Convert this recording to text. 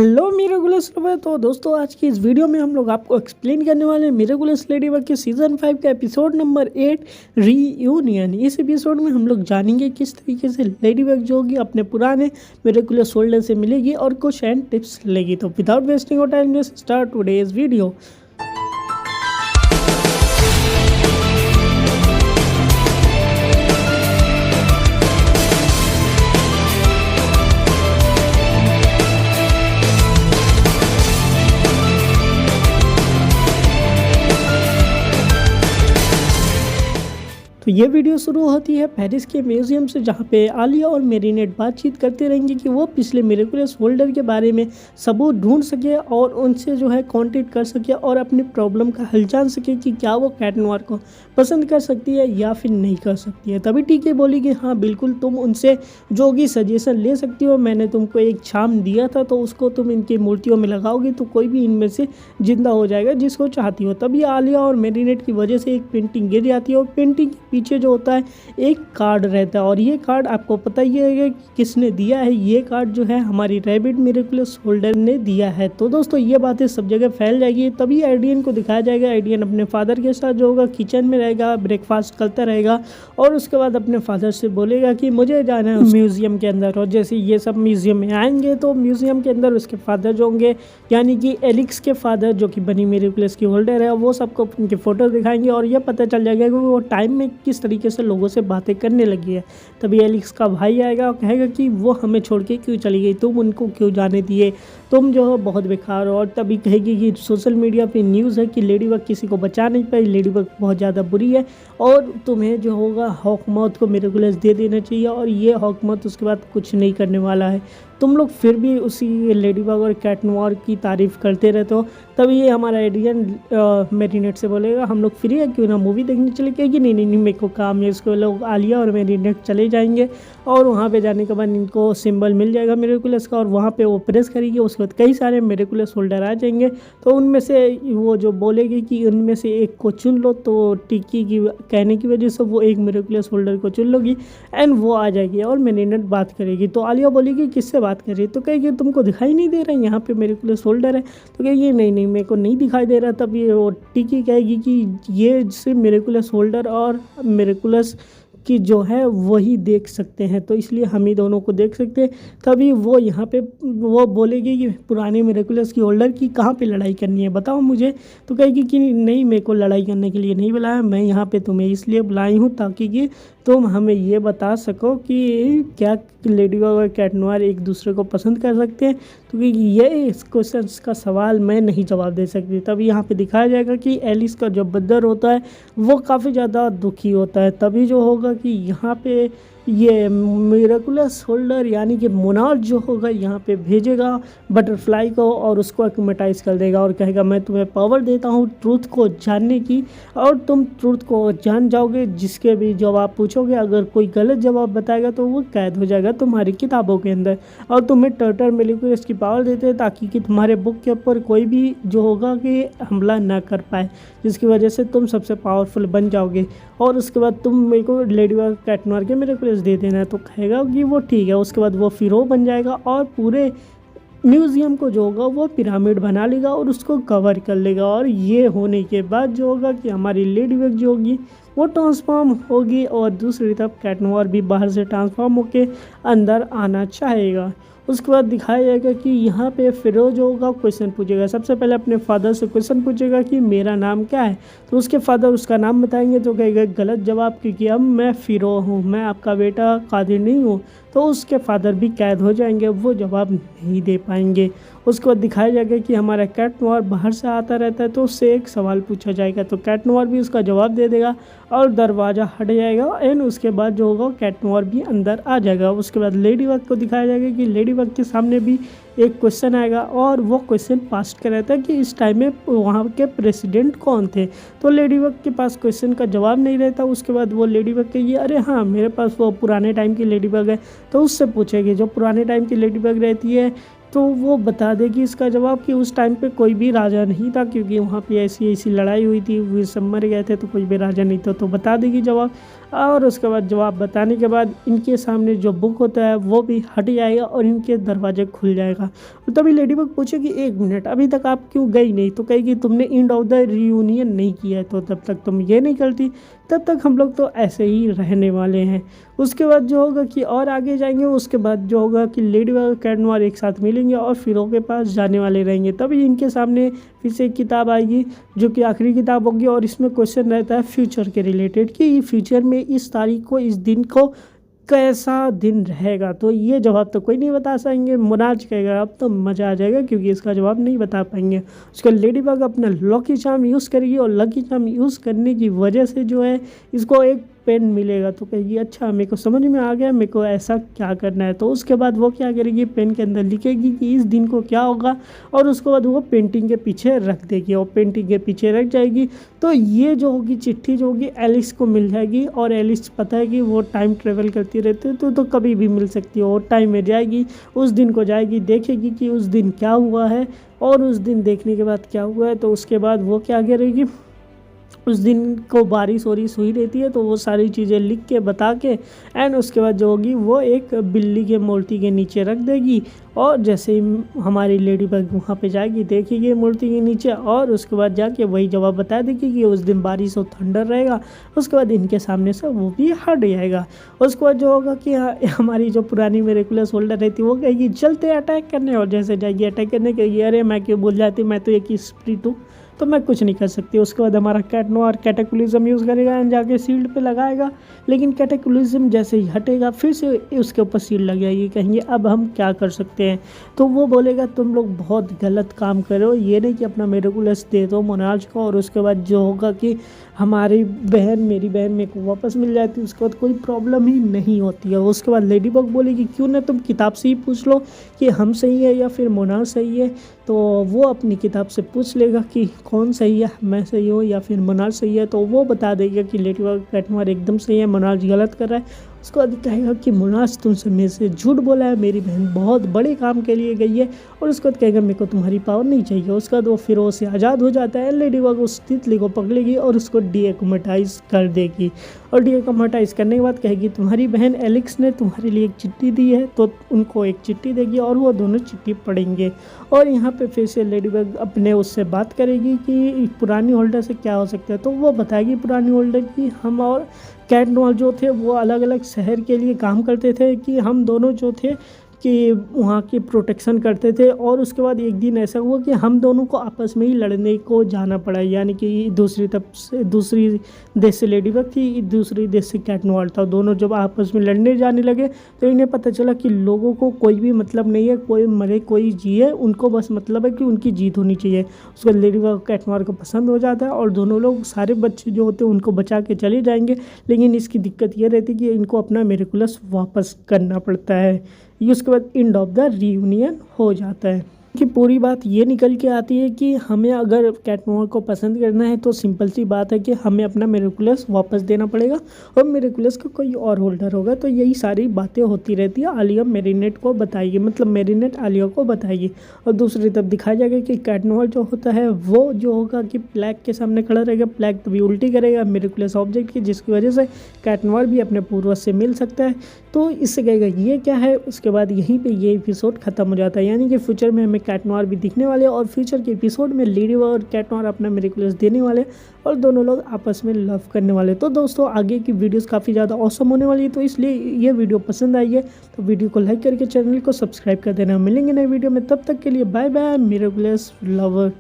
Hello miraculous lover. तो दोस्तों आज की इस वीडियो में हम लोग आपको एक्सप्लेन करने वाले हैं मिरेकुलस लेडीबग के सीज़न 5 का एपिसोड नंबर 8 रीयूनियन। इस एपिसोड में हम लोग जानेंगे किस तरीके से लेडीबग जो होगी अपने पुराने मिरेकुलस सोल्डर से मिलेगी और कुछ एंड टिप्स लेगी। तो without wasting of time let's start today's video. तो ये वीडियो शुरू होती है पेरिस के म्यूज़ियम से, जहाँ पे आलिया और मेरीनेट बातचीत करते रहेंगे कि वो पिछले मिरेकुलस होल्डर के बारे में सबूत ढूंढ सके और उनसे जो है कांटेक्ट कर सके और अपनी प्रॉब्लम का हल जान सके कि क्या वो कैट नोयर को पसंद कर सकती है या फिर नहीं कर सकती है। तभी टीके बोली कि हाँ बिल्कुल तुम उनसे जो भी सजेशन ले सकती हो, मैंने तुमको एक छाम दिया था तो उसको तुम इनकी मूर्तियों में लगाओगी तो कोई भी इनमें से जिंदा हो जाएगा जिसको चाहती हो। तभी आलिया और मेरीनेट की वजह से एक पेंटिंग गिर जाती है और पेंटिंग पीछे जो होता है एक कार्ड रहता है और ये कार्ड आपको पता ही है कि किसने दिया है। ये कार्ड जो है हमारी रैबिट मिरेकुलस होल्डर ने दिया है। तो दोस्तों ये बातें सब जगह फैल जाएगी। तभी एडियन को दिखाया जाएगा। एडियन अपने फादर के साथ जो होगा किचन में रहेगा, ब्रेकफास्ट करता रहेगा और उसके बाद अपने फादर से बोलेगा कि मुझे जाना है म्यूजियम के अंदर। और जैसे ये सब म्यूजियम में आएंगे तो म्यूजियम के अंदर उसके फादर जो होंगे यानी कि एलिक्स के फादर जो कि बनी मिरेकुलस की होल्डर है वो सबको उनके फोटो दिखाएंगे और ये पता चल जाएगा कि वो टाइम में किस तरीके से लोगों से बातें करने लगी है। तभी एलिक्स का भाई आएगा और कहेगा कि वो हमें छोड़ के क्यों चली गई, तुम उनको क्यों जाने दिए, तुम जो हो बहुत बेकार हो। और तभी कहेगी कि सोशल मीडिया पे न्यूज़ है कि लेडीबग किसी को बचा नहीं पाई, लेडीबग बहुत ज़्यादा बुरी है और तुम्हें जो होगा हॉकमाउथ को मिरेकुलस दे देना चाहिए और ये हॉकमाउथ उसके बाद कुछ नहीं करने वाला है। तुम लोग फिर भी उसी लेडीबग और कैट नोयर की तारीफ़ करते रहते हो। तभी ये हमारा एडियन मेरीनेट से बोलेगा हम लोग फ्री है क्यों ना मूवी देखने चले। कहेगी नहीं नहीं नहीं मेरे को काम है। इसको लोग आलिया और मेरीनेट चले जाएंगे और वहाँ पे जाने के बाद इनको सिंबल मिल जाएगा मिरेकुलस का और वहाँ पे वो प्रेस करेगी। उसके बाद कई सारे मिरेकुलस होल्डर आ जाएंगे तो उनमें से वो जो बोलेगी कि उनमें से एक को चुन लो तो टिक्की की कहने की वजह से वो एक मिरेकुलस होल्डर को चुन लोगी एंड वो आ जाएगी और मेरीनेट बात करेगी। तो आलिया बोलेगी किससे बात कर रही है। तो कहेगी तुमको दिखाई नहीं दे रहा है यहाँ पे मिरेकुलस होल्डर है। तो कहेगी नहीं नहीं मेरे को नहीं दिखाई दे रहा। तब ये वो टिक्की कहेगी कि ये सिर्फ मिरेकुलस होल्डर और मिरेकुलस कि जो है वही देख सकते हैं तो इसलिए हम ही दोनों को देख सकते हैं। तभी वो यहाँ पे वो बोलेगी कि पुराने मिरेकुलस की होल्डर की कहाँ पे लड़ाई करनी है बताओ मुझे। तो कहेगी कि नहीं मेरे को लड़ाई करने के लिए नहीं बुलाया, मैं यहाँ पे तुम्हें इसलिए बुलाई हूँ ताकि कि तुम हमें ये बता सको कि क्या लेडीबग और कैट नोयर एक दूसरे को पसंद कर सकते हैं। क्योंकि ये इस क्वेश्चन का सवाल मैं नहीं जवाब दे सकती। तभी यहाँ पे दिखाया जाएगा कि एलिस का जो बद्दर होता है वो काफ़ी ज़्यादा दुखी होता है। तभी जो होगा कि यहाँ पे ये मिरेकुलस होल्डर यानी कि मोनार्क जो होगा यहाँ पे भेजेगा बटरफ्लाई को और उसको एक्मेटाइज कर देगा और कहेगा मैं तुम्हें पावर देता हूँ ट्रूथ को जानने की और तुम ट्रूथ को जान जाओगे। जिसके भी जवाब पूछोगे अगर कोई गलत जवाब बताएगा तो वो कैद हो जाएगा तुम्हारी किताबों के अंदर और तुम्हें टर्टर मिरेकुलस की पावर देते हैं ताकि कि तुम्हारे बुक के ऊपर कोई भी जो होगा कि हमला ना कर पाए, जिसकी वजह से तुम सबसे पावरफुल बन जाओगे और उसके बाद तुम मेरे को लेडीबग कैट नोयर के मिरेकुलस दे देना। तो कहेगा कि वो ठीक है। उसके बाद वो फिरो बन जाएगा और पूरे म्यूज़ियम को जो होगा वो पिरामिड बना लेगा और उसको कवर कर लेगा। और ये होने के बाद जो होगा कि हमारी लेडीबग जो होगी वो ट्रांसफॉर्म होगी और दूसरी तरफ कैट नोयर भी बाहर से ट्रांसफॉर्म होके अंदर आना चाहेगा। उसके बाद दिखाया जाएगा कि यहाँ पे फिरोज होगा क्वेश्चन पूछेगा। सबसे पहले अपने फादर से क्वेश्चन पूछेगा कि मेरा नाम क्या है। तो उसके फादर उसका नाम बताएंगे तो कहेगा गलत जवाब क्योंकि अब मैं फिरो हूँ, मैं आपका बेटा कादिर नहीं हूँ। तो उसके फादर भी कैद हो जाएंगे, वो जवाब नहीं दे पाएंगे। उसके बाद दिखाया जाएगा कि हमारा कैट नोयर बाहर से आता रहता है तो उससे एक सवाल पूछा जाएगा तो कैट नोयर भी उसका जवाब दे देगा और दरवाज़ा हट जाएगा एंड उसके बाद जो होगा कैट नोयर भी अंदर आ जाएगा। उसके बाद लेडीबग को दिखाया जाएगा कि लेडीबग के सामने भी एक क्वेश्चन आएगा और वो क्वेश्चन पास कर रहता है कि इस टाइम में वहाँ के प्रेसिडेंट कौन थे। तो लेडीबग के पास क्वेश्चन का जवाब नहीं रहता। उसके बाद वो लेडीबग कहेगी अरे हाँ मेरे पास वो पुराने टाइम की लेडीबग है। तो उससे पूछेगी जो पुराने टाइम की लेडीबग रहती है तो वो बता देगी इसका जवाब कि उस टाइम पे कोई भी राजा नहीं था क्योंकि वहाँ पे ऐसी ऐसी लड़ाई हुई थी, वो सब मर गए थे तो कोई भी राजा नहीं था। तो बता देगी जवाब। और उसके बाद जवाब बताने के बाद इनके सामने जो बुक होता है वो भी हट जाएगा और इनके दरवाजे खुल जाएगा। और तभी लेडीबग पूछेगी 1 मिनट अभी तक आप क्यों गई नहीं, तो कहेगी तुमने एंड ऑफ द रियूनियन नहीं किया है, तो तब तक तुम ये नहीं करती, तब तक हम लोग तो ऐसे ही रहने वाले हैं। उसके बाद जो होगा कि और आगे जाएंगे, उसके बाद जो होगा कि लेडीबग और कैट नोयर एक साथ मिलेंगे और फिरो के पास जाने वाले रहेंगे। तभी इनके सामने फिर से एक किताब आएगी जो कि आखिरी किताब होगी और इसमें क्वेश्चन रहता है फ्यूचर के रिलेटेड कि फ्यूचर में इस तारीख को, इस दिन को कैसा दिन रहेगा। तो ये जवाब तो कोई नहीं बता सकेंगे। मोनार्च कहेगा अब तो मज़ा आ जाएगा क्योंकि इसका जवाब नहीं बता पाएंगे। उसके लेडीबग अपना लकी चार्म यूज़ करेगी और लकी चार्म यूज़ करने की वजह से जो है इसको एक पेन मिलेगा। तो कहेगी अच्छा मेरे को समझ में आ गया, मेरे को ऐसा क्या करना है। तो उसके बाद वो क्या करेगी, पेन के अंदर लिखेगी कि इस दिन को क्या होगा और उसके बाद वो पेंटिंग के पीछे रख देगी और पेंटिंग के पीछे रख जाएगी। तो ये जो होगी चिट्ठी जो होगी एलिस को मिल जाएगी और एलिस पता है कि वो टाइम ट्रेवल करती रहती है तो कभी भी मिल सकती है। और टाइम में जाएगी, उस दिन को जाएगी, देखेगी कि उस दिन क्या हुआ है और उस दिन देखने के बाद क्या हुआ है। तो उसके बाद वो क्या करेगी, उस दिन को बारिश वारिश हुई रहती है तो वो सारी चीज़ें लिख के बता के एंड उसके बाद जो होगी वो एक बिल्ली के मूर्ति के नीचे रख देगी। और जैसे ही हमारी लेडीबग वहाँ पे जाएगी, देखेगी मूर्ति के नीचे और उसके बाद जाके वही जवाब बता देगी कि उस दिन बारिश और थंडर रहेगा। उसके बाद इनके सामने से वो भी हट जाएगा। उसके बाद जो होगा कि हमारी जो पुरानी मिरेकुलस होल्डर रहती है वो कहेगी चलते अटैक करने, और जैसे जाएगी अटैक करने कहेगी अरे मैं क्यों भूल जाती, मैं तो एक स्प्रिट हूँ तो मैं कुछ नहीं कर सकती। उसके बाद हमारा कैट नोयर कैटेकुलिज्म यूज़ करेगा एंड जाके शील्ड पे लगाएगा, लेकिन कैटेकुलिज्म जैसे ही हटेगा फिर से उसके ऊपर शील्ड लग जाएगी। कहेंगे अब हम क्या कर सकते हैं, तो वो बोलेगा तुम लोग बहुत गलत काम करो, ये नहीं कि अपना मिरेकुलस दे दो मोनार्च को और उसके बाद जो होगा कि हमारी बहन, मेरी बहन मेरे को वापस मिल जाती है, उसके बाद कोई प्रॉब्लम ही नहीं होती है। उसके बाद लेडीबग बोलेगी क्यों ना तुम किताब से ही पूछ लो कि हम सही है या फिर मोनार्च सही है। तो वो अपनी किताब से पूछ लेगा कि कौन सही है, मैं सही हूँ या फिर मोनार्च सही है। तो वो बता देगा कि लेडीबग कैट नोयर एकदम सही है, मोनार्च गलत कर रहा है। उसको बाद कहेगा कि मोनार्च तुमसे मेरे से झूठ बोला है, मेरी बहन बहुत बड़े काम के लिए गई है। और उसके बाद कहेगा मेरे को तुम्हारी पावर नहीं चाहिए। उसके बाद वो फिर से आज़ाद हो जाता है। लेडीबग उस तितली को पकड़ेगी और उसको डीएकोमेटाइज कर देगी और डीएकोमेटाइज करने के बाद कहेगी तुम्हारी बहन एलेक्स ने तुम्हारे लिए एक चिट्ठी दी है, तो उनको एक चिट्ठी देगी और वो दोनों चिट्ठी पढ़ेंगे। और यहाँ पे फिर से लेडीबग अपने उससे बात करेगी कि पुरानी होल्डर से क्या हो सकता है। तो वो बताएगी पुरानी होल्डर की हम और कैट नोयर जो थे वो अलग अलग शहर के लिए काम करते थे, कि हम दोनों जो थे कि वहाँ की प्रोटेक्शन करते थे। और उसके बाद एक दिन ऐसा हुआ कि हम दोनों को आपस में ही लड़ने को जाना पड़ा, यानी कि दूसरी देश से लेडीबग थी, दूसरी देश से कैट नोयर था। दोनों जब आपस में लड़ने जाने लगे तो इन्हें पता चला कि लोगों को कोई भी मतलब नहीं है, कोई मरे कोई जिए, उनको बस मतलब है कि उनकी जीत होनी चाहिए। उसके बाद लेडीबग कैट नोयर को पसंद हो जाता है और दोनों लोग सारे बच्चे जो होते हैं उनको बचा के चले जाएंगे। लेकिन इसकी दिक्कत ये रहती है कि इनको अपना मिरेकुलस वापस करना पड़ता है। ये उसके बाद एंड ऑफ द रियूनियन हो जाता है। कि पूरी बात ये निकल के आती है कि हमें अगर कैट नोयर को पसंद करना है तो सिंपल सी बात है कि हमें अपना मिरेकुलस वापस देना पड़ेगा और मिरेकुलस का कोई और होल्डर होगा। तो यही सारी बातें होती रहती है। आलिया मेरीनेट को बताएगी, मतलब मेरीनेट आलिया को बताएगी। और दूसरी तरफ दिखाया जाएगा कि कैट नोयर जो होता है वो जो होगा कि प्लैग के सामने खड़ा रहेगा, प्लैग तभी उल्टी करेगा मिरेकुलस ऑब्जेक्ट की, जिसकी वजह से कैट नोयर भी अपने पूर्वज से मिल सकता है। तो इससे कहेगा ये क्या है। उसके बाद यहीं पे ये एपिसोड खत्म हो जाता है, यानी कि फ्यूचर में हमें कैट नोयर भी दिखने वाले और फ्यूचर के एपिसोड में लेडीबग और कैट नोयर अपना मिरेकुलस देने वाले और दोनों लोग आपस में लव करने वाले। तो दोस्तों आगे की वीडियोस काफ़ी ज़्यादा ऑसम होने वाली है, तो इसलिए ये वीडियो पसंद आई है तो वीडियो को लाइक करके चैनल को सब्सक्राइब कर देना। मिलेंगे नए वीडियो में, तब तक के लिए बाय बाय मिरेकुलस लवर।